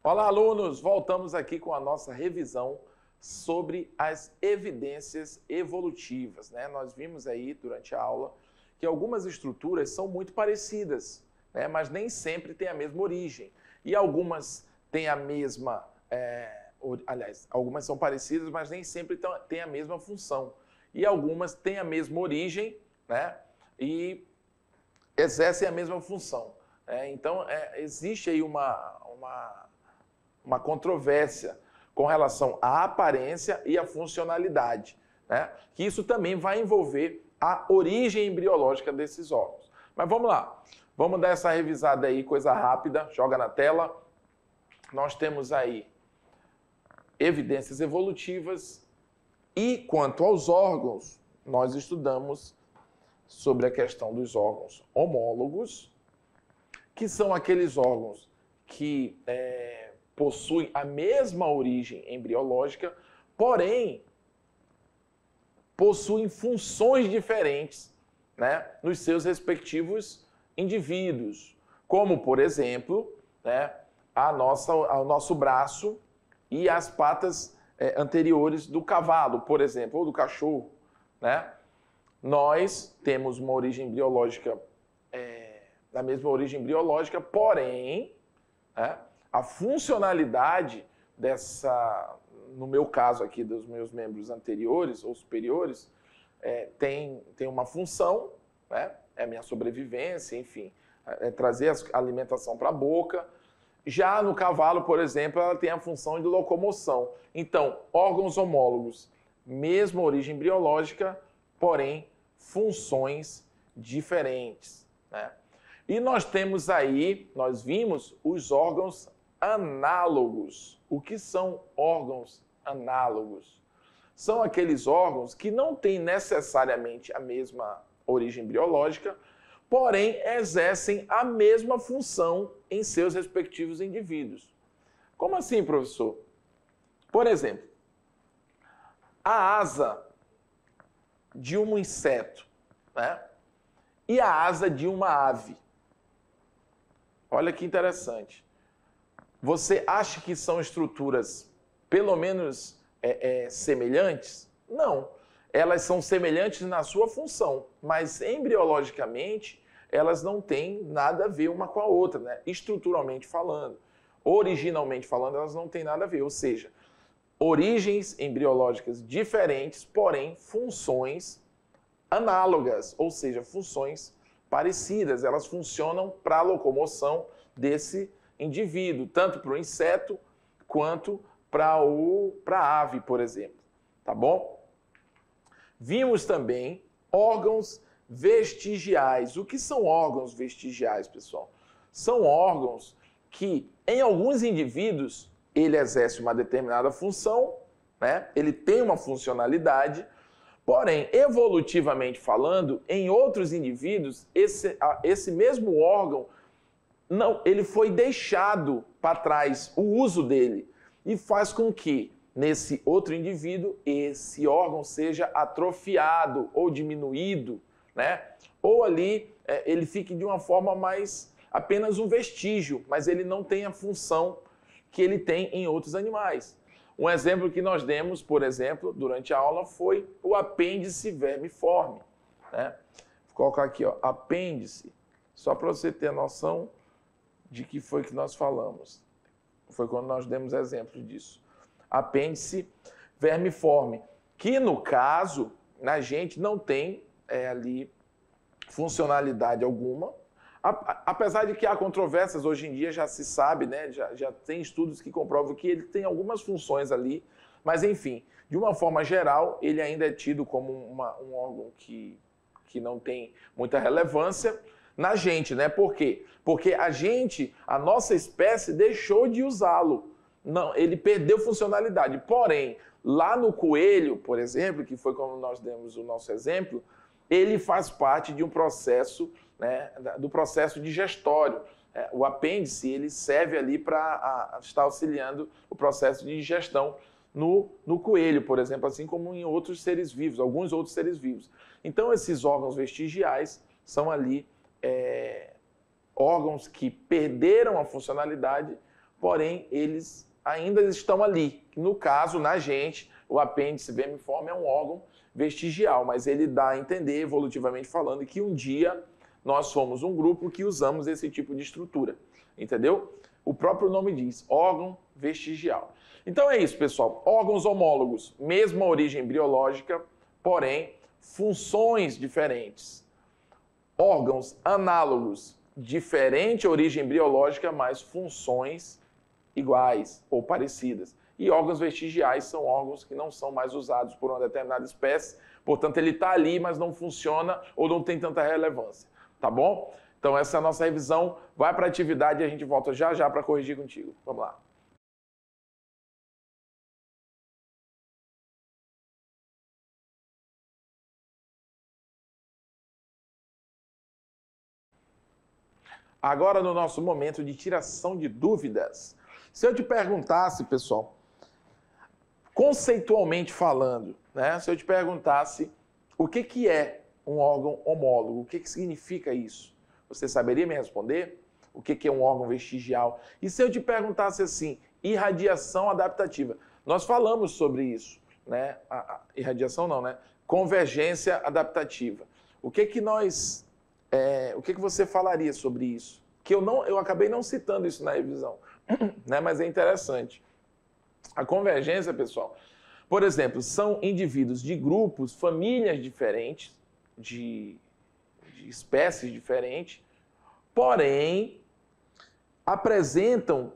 Olá, alunos! Voltamos aqui com a nossa revisão sobre as evidências evolutivas, né? Nós vimos aí durante a aula que algumas estruturas são muito parecidas, né? Mas nem sempre têm a mesma origem. E algumas têm a mesma... algumas são parecidas, mas nem sempre têm a mesma função. E algumas têm a mesma origem, né? E exercem a mesma função. Então, existe aí uma controvérsia com relação à aparência e à funcionalidade, né? Que isso também vai envolver a origem embriológica desses órgãos. Mas vamos lá, vamos dar essa revisada aí, coisa rápida, joga na tela. Nós temos aí evidências evolutivas e, quanto aos órgãos, nós estudamos sobre a questão dos órgãos homólogos, que são aqueles órgãos que possuem a mesma origem embriológica, porém possuem funções diferentes, né, nos seus respectivos indivíduos, como, por exemplo, né, o nosso braço e as patas anteriores do cavalo, por exemplo, ou do cachorro, né? Nós temos uma origem embriológica, da mesma origem embriológica, porém, né, a funcionalidade no meu caso aqui, dos meus membros anteriores ou superiores, tem uma função, né, é a minha sobrevivência, enfim, trazer a alimentação para a boca. Já no cavalo, por exemplo, ela tem a função de locomoção. Então, órgãos homólogos, mesma origem embriológica, porém, funções diferentes, né? E nós temos aí, nós vimos os órgãos análogos. O que são órgãos análogos? São aqueles órgãos que não têm necessariamente a mesma origem embriológica, porém exercem a mesma função em seus respectivos indivíduos. Como assim, professor? Por exemplo, a asa de um inseto, né, e a asa de uma ave. Olha que interessante. Você acha que são estruturas, pelo menos, semelhantes? Não. Elas são semelhantes na sua função, mas embriologicamente elas não têm nada a ver uma com a outra, né? Estruturalmente falando. Originalmente falando, elas não têm nada a ver. Ou seja, origens embriológicas diferentes, porém funções análogas, ou seja, funções parecidas. Elas funcionam para a locomoção desse indivíduo, tanto para o inseto quanto para a ave, por exemplo. Tá bom? Vimos também órgãos vestigiais. O que são órgãos vestigiais, pessoal? São órgãos que, em alguns indivíduos, ele exerce uma determinada função, né? Ele tem uma funcionalidade, porém, evolutivamente falando, em outros indivíduos, esse mesmo órgão, não, ele foi deixado para trás, o uso dele, e faz com que, nesse outro indivíduo, esse órgão seja atrofiado ou diminuído, né? Ou ali ele fique de uma forma mais apenas um vestígio, mas ele não tem a função que ele tem em outros animais. Um exemplo que nós demos, por exemplo, durante a aula foi o apêndice vermiforme, né? Vou colocar aqui, ó, apêndice, só para você ter a noção de que foi que nós falamos. Foi quando nós demos exemplos disso. Apêndice vermiforme, que no caso, na gente não tem ali funcionalidade alguma, apesar de que há controvérsias, hoje em dia já se sabe, né, já tem estudos que comprovam que ele tem algumas funções ali, mas enfim, de uma forma geral, ele ainda é tido como um órgão que não tem muita relevância na gente, né? Por quê? Porque a nossa espécie deixou de usá-lo. Não, ele perdeu funcionalidade. Porém, lá no coelho, por exemplo, que foi como nós demos o nosso exemplo, ele faz parte de um processo, né, do processo digestório. O apêndice, ele serve ali para estar auxiliando o processo de digestão no coelho, por exemplo, assim como em outros seres vivos, alguns outros seres vivos. Então, esses órgãos vestigiais são ali órgãos que perderam a funcionalidade, porém eles ainda estão ali. No caso, na gente, o apêndice vermiforme é um órgão vestigial, mas ele dá a entender, evolutivamente falando, que um dia nós somos um grupo que usamos esse tipo de estrutura, entendeu? O próprio nome diz, órgão vestigial. Então é isso, pessoal. Órgãos homólogos, mesma origem biológica, porém, funções diferentes. Órgãos análogos, diferente origem biológica, mas funções iguais ou parecidas. E órgãos vestigiais são órgãos que não são mais usados por uma determinada espécie, portanto ele está ali, mas não funciona ou não tem tanta relevância, tá bom? Então essa é a nossa revisão, vai para a atividade e a gente volta já já para corrigir contigo. Vamos lá. Agora no nosso momento de tiração de dúvidas. Se eu te perguntasse, pessoal, conceitualmente falando, né? Se eu te perguntasse o que é um órgão homólogo, o que significa isso? Você saberia me responder? O que é um órgão vestigial? E se eu te perguntasse assim, irradiação adaptativa? Nós falamos sobre isso, né? Irradiação não, né? Convergência adaptativa. O que você falaria sobre isso? Que eu acabei não citando isso na revisão, né? Mas é interessante. A convergência, pessoal, por exemplo, são indivíduos de grupos, famílias diferentes, de espécies diferentes, porém apresentam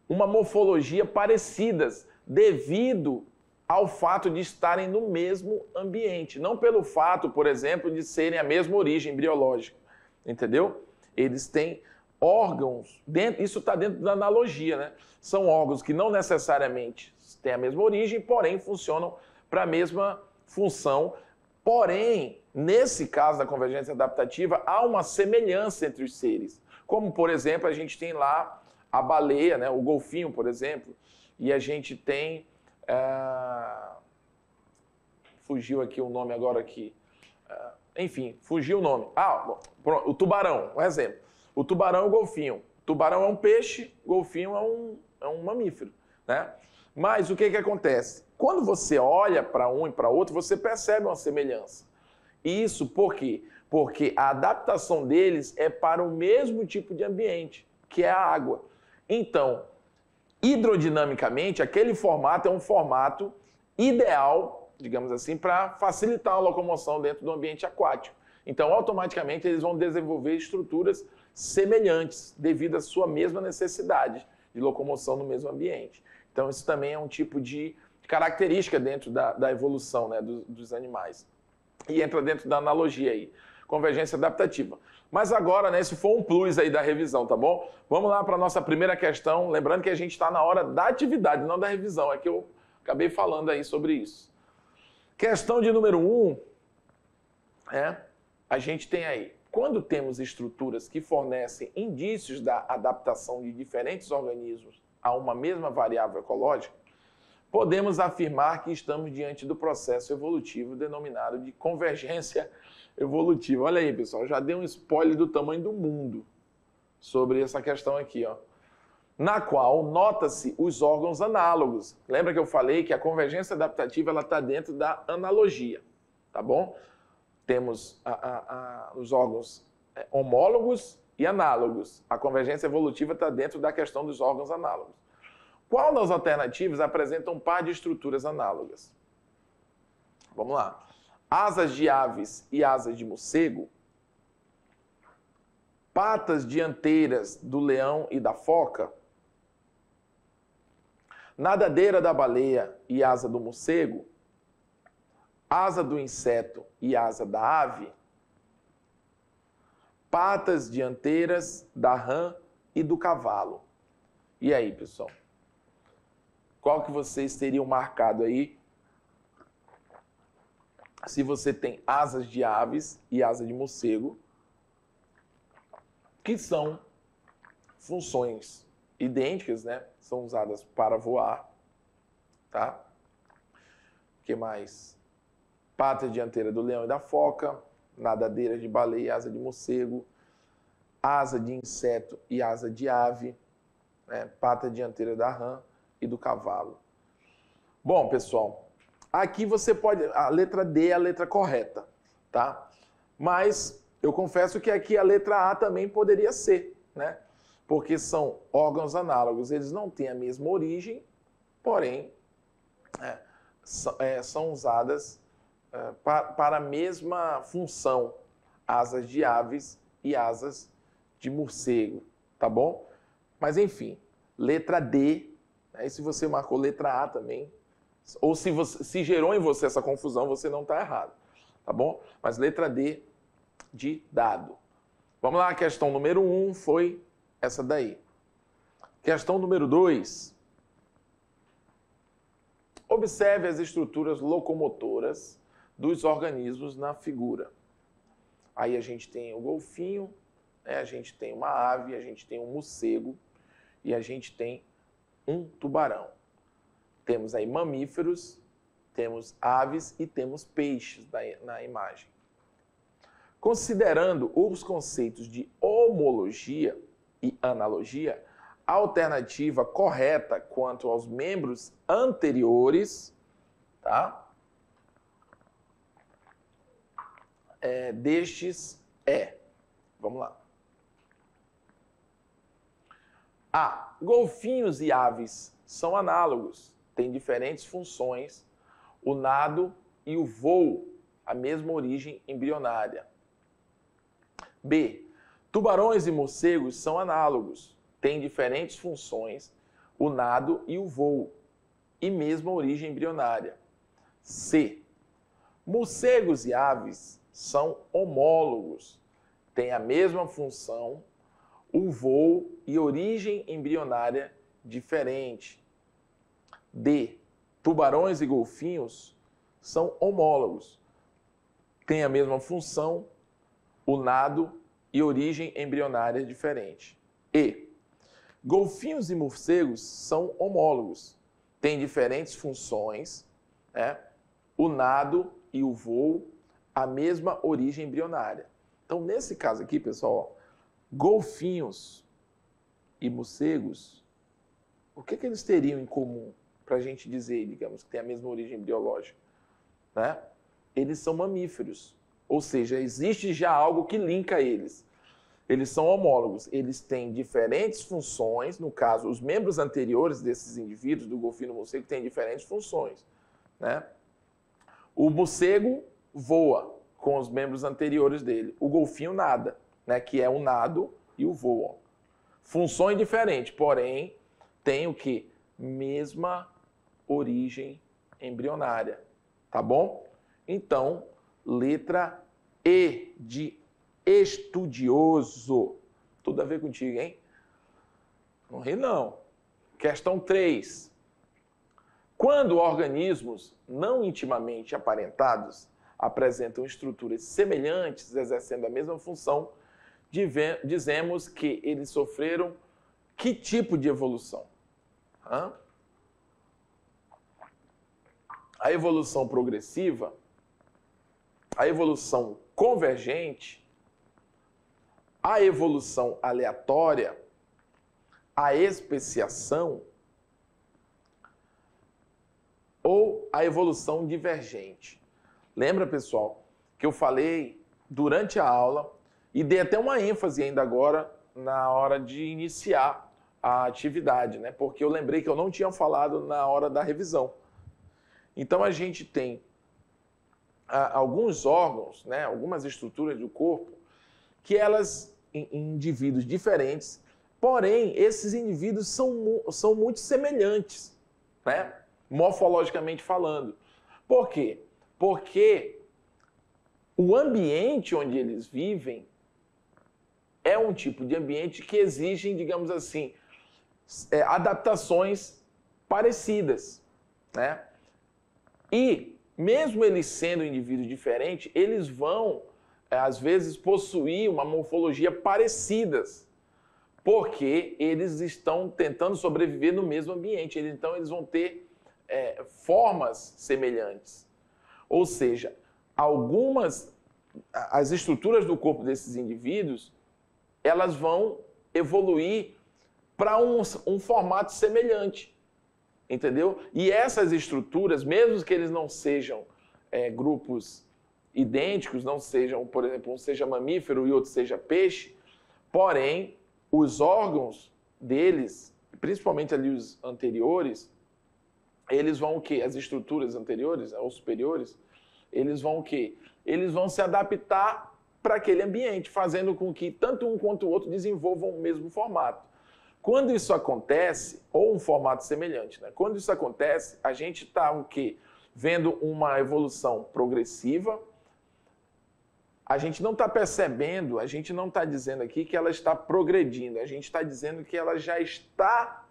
uma morfologia parecidas devido ao fato de estarem no mesmo ambiente. Não pelo fato, por exemplo, de serem a mesma origem biológica, entendeu? Eles têm órgãos, isso está dentro da analogia, né? São órgãos que não necessariamente têm a mesma origem, porém funcionam para a mesma função. Porém, nesse caso da convergência adaptativa, há uma semelhança entre os seres. Como, por exemplo, a gente tem lá a baleia, né? O golfinho, por exemplo, e a gente tem... Fugiu aqui o nome agora aqui. Enfim, fugiu o nome. Bom, o tubarão, um exemplo. O tubarão e o golfinho. O tubarão é um peixe, o golfinho é um mamífero, né? Mas o que acontece? Quando você olha para um e para outro, você percebe uma semelhança. Isso por quê? Porque a adaptação deles é para o mesmo tipo de ambiente, que é a água. Então, hidrodinamicamente, aquele formato é um formato ideal, digamos assim, para facilitar a locomoção dentro do ambiente aquático. Então, automaticamente, eles vão desenvolver estruturas semelhantes, devido à sua mesma necessidade de locomoção no mesmo ambiente. Então, isso também é um tipo de característica dentro da evolução, né, dos animais. E entra dentro da analogia aí, convergência adaptativa. Mas agora, né, esse foi um plus aí da revisão, tá bom? Vamos lá para a nossa primeira questão, lembrando que a gente está na hora da atividade, não da revisão, é que eu acabei falando aí sobre isso. Questão de número 1, a gente tem aí, quando temos estruturas que fornecem indícios da adaptação de diferentes organismos a uma mesma variável ecológica, podemos afirmar que estamos diante do processo evolutivo denominado de convergência evolutiva. Olha aí, pessoal, já dei um spoiler do tamanho do mundo sobre essa questão aqui, ó. Na qual nota-se os órgãos análogos. Lembra que eu falei que a convergência adaptativa ela está dentro da analogia, tá bom? Temos os órgãos homólogos e análogos. A convergência evolutiva está dentro da questão dos órgãos análogos. Qual das alternativas apresenta um par de estruturas análogas? Vamos lá. Asas de aves e asas de morcego, patas dianteiras do leão e da foca, nadadeira da baleia e asa do morcego, asa do inseto e asa da ave, patas dianteiras da rã e do cavalo. E aí, pessoal? Qual que vocês teriam marcado aí? Se você tem asas de aves e asa de morcego, que são funções idênticas, né? São usadas para voar, tá? O que mais? Pata dianteira do leão e da foca, nadadeira de baleia e asa de morcego, asa de inseto e asa de ave, né? Pata dianteira da rã e do cavalo. Bom, pessoal, aqui você pode... A letra D é a letra correta, tá? Mas eu confesso que aqui a letra A também poderia ser, né? Porque são órgãos análogos. Eles não têm a mesma origem, porém, são usadas para a mesma função. Asas de aves e asas de morcego, tá bom? Mas, enfim, letra D, aí se você marcou letra A também, ou se gerou em você essa confusão, você não está errado, tá bom? Mas letra D de dado. Vamos lá, a questão número 1 foi essa daí. Questão número 2. Observe as estruturas locomotoras dos organismos na figura. Aí a gente tem o golfinho, né? A gente tem uma ave, a gente tem um morcego e a gente tem um tubarão. Temos aí mamíferos, temos aves e temos peixes na imagem. Considerando os conceitos de homologia e analogia, a alternativa correta quanto aos membros anteriores, tá? Destes vamos lá. A. Golfinhos e aves são análogos, têm diferentes funções, o nado e o voo, a mesma origem embrionária. B. Tubarões e morcegos são análogos, têm diferentes funções, o nado e o voo, e mesma origem embrionária. C. Morcegos e aves são homólogos, têm a mesma função, o voo e origem embrionária diferente. D. Tubarões e golfinhos são homólogos, têm a mesma função, o nado e origem embrionária diferente. E. Golfinhos e morcegos são homólogos, têm diferentes funções, né? O nado e o voo, a mesma origem embrionária. Então, nesse caso aqui, pessoal, golfinhos e morcegos, o que eles teriam em comum para a gente dizer, digamos, que tem a mesma origem biológica? Né? Eles são mamíferos, ou seja, existe já algo que linka eles. Eles são homólogos, eles têm diferentes funções, no caso, os membros anteriores desses indivíduos, do golfinho e do morcego, têm diferentes funções, né? O morcego voa com os membros anteriores dele, o golfinho nada, né? Que é o nado e o voo. Funções diferentes, porém, tem o quê? Mesma origem embrionária, tá bom? Então, letra E de estudioso. Tudo a ver contigo, hein? Não ri, não. Questão 3. Quando organismos não intimamente aparentados apresentam estruturas semelhantes, exercendo a mesma função, dizemos que eles sofreram que tipo de evolução? A evolução progressiva, a evolução convergente, a evolução aleatória, a especiação ou a evolução divergente. Lembra, pessoal, que eu falei durante a aula e dei até uma ênfase ainda agora na hora de iniciar a atividade, né? Porque eu lembrei que eu não tinha falado na hora da revisão. Então a gente tem alguns órgãos, né, algumas estruturas do corpo, que elas, em indivíduos diferentes, porém, esses indivíduos são muito semelhantes, né, morfologicamente falando. Por quê? Porque o ambiente onde eles vivem é um tipo de ambiente que exige, digamos assim, adaptações parecidas, né? E, mesmo eles sendo indivíduos diferentes, eles vão, às vezes, possuir uma morfologia parecidas, porque eles estão tentando sobreviver no mesmo ambiente. Então, eles vão ter formas semelhantes. Ou seja, as estruturas do corpo desses indivíduos, elas vão evoluir para um formato semelhante, entendeu? E essas estruturas, mesmo que eles não sejam grupos idênticos, não sejam, por exemplo, um seja mamífero e outro seja peixe, porém, os órgãos deles, principalmente ali os anteriores, eles vão o quê? As estruturas anteriores, ou superiores, eles vão o quê? Eles vão se adaptar para aquele ambiente, fazendo com que tanto um quanto o outro desenvolvam o mesmo formato. Quando isso acontece, ou um formato semelhante, né? Quando isso acontece, a gente está o quê? Vendo uma evolução progressiva. A gente não está percebendo, a gente não está dizendo aqui que ela está progredindo, a gente está dizendo que ela já está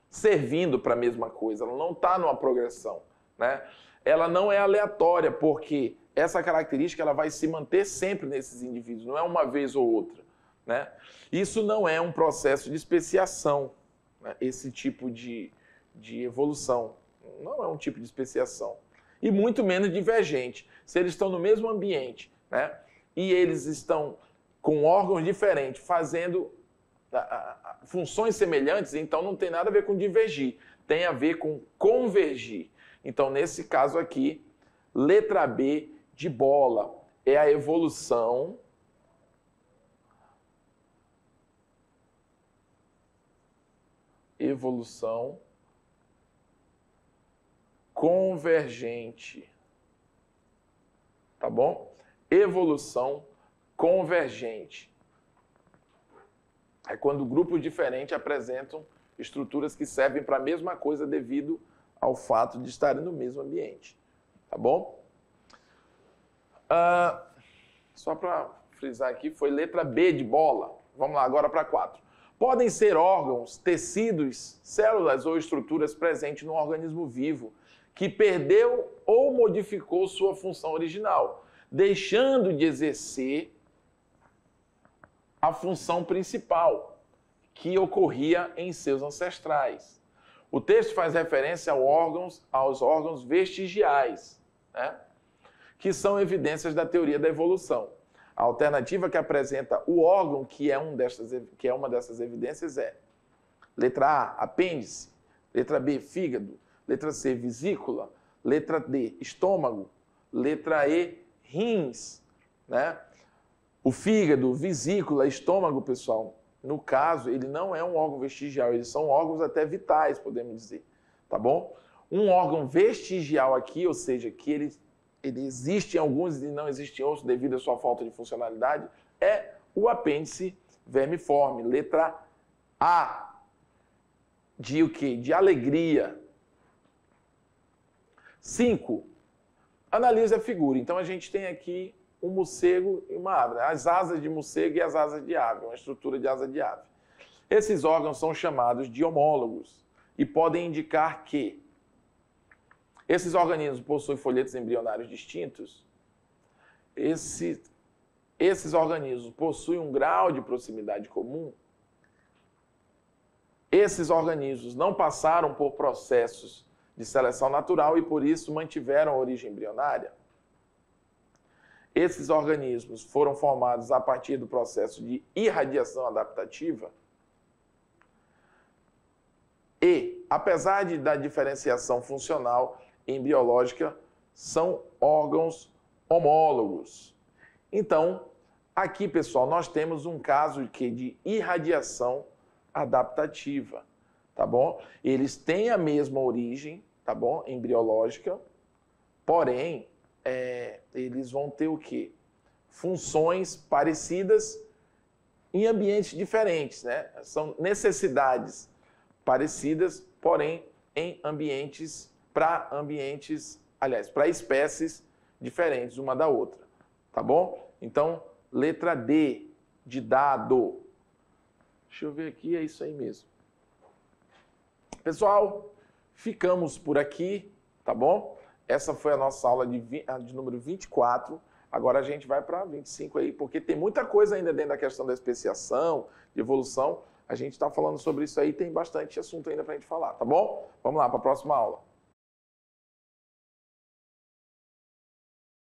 servindo para a mesma coisa, ela não está numa progressão, né? Ela não é aleatória, porque essa característica ela vai se manter sempre nesses indivíduos, não é uma vez ou outra, né? Isso não é um processo de especiação, né? Esse tipo de evolução não é um tipo de especiação, e muito menos divergente. Se eles estão no mesmo ambiente, né? E eles estão com órgãos diferentes, fazendo funções semelhantes, então não tem nada a ver com divergir, tem a ver com convergir. Então, nesse caso aqui, letra B de bola é a evolução convergente. Tá bom? Evolução convergente. É quando grupos diferentes apresentam estruturas que servem para a mesma coisa devido ao fato de estarem no mesmo ambiente. Tá bom? Só para frisar aqui, foi letra B de bola. Vamos lá, agora para 4. Podem ser órgãos, tecidos, células ou estruturas presentes no organismo vivo que perdeu ou modificou sua função original, deixando de exercer a função principal que ocorria em seus ancestrais. O texto faz referência aos órgãos vestigiais, né? Que são evidências da teoria da evolução. A alternativa que apresenta o órgão que é uma dessas evidências é: letra A, apêndice; letra B, fígado; letra C, vesícula; letra D, estômago; letra E, rins, né? O fígado, vesícula, estômago, pessoal, no caso, ele não é um órgão vestigial, eles são órgãos até vitais, podemos dizer, tá bom? Um órgão vestigial aqui, ou seja, que ele existe em alguns e não existe em outros devido à sua falta de funcionalidade, é o apêndice vermiforme, letra A. De o quê? De alegria. 5. Analise a figura. Então, a gente tem aqui um morcego e uma ave. As asas de morcego e as asas de ave, uma estrutura de asa de ave. Esses órgãos são chamados de homólogos e podem indicar que esses organismos possuem folhetos embrionários distintos. Esses organismos possuem um grau de proximidade comum. Esses organismos não passaram por processos de seleção natural e, por isso, mantiveram a origem embrionária. Esses organismos foram formados a partir do processo de irradiação adaptativa. E, apesar da diferenciação funcional e embriológica, são órgãos homólogos. Então, aqui, pessoal, nós temos um caso de irradiação adaptativa, tá bom? Eles têm a mesma origem, tá bom? Embriológica, porém, eles vão ter o quê? Funções parecidas em ambientes diferentes, né? São necessidades parecidas, porém, para espécies diferentes uma da outra, tá bom? Então, letra D, de dado. Deixa eu ver aqui, é isso aí mesmo. Pessoal, ficamos por aqui, tá bom? Essa foi a nossa aula de número 24. Agora a gente vai para 25 aí, porque tem muita coisa ainda dentro da questão da especiação, de evolução. A gente está falando sobre isso aí, tem bastante assunto ainda para a gente falar, tá bom? Vamos lá para a próxima aula.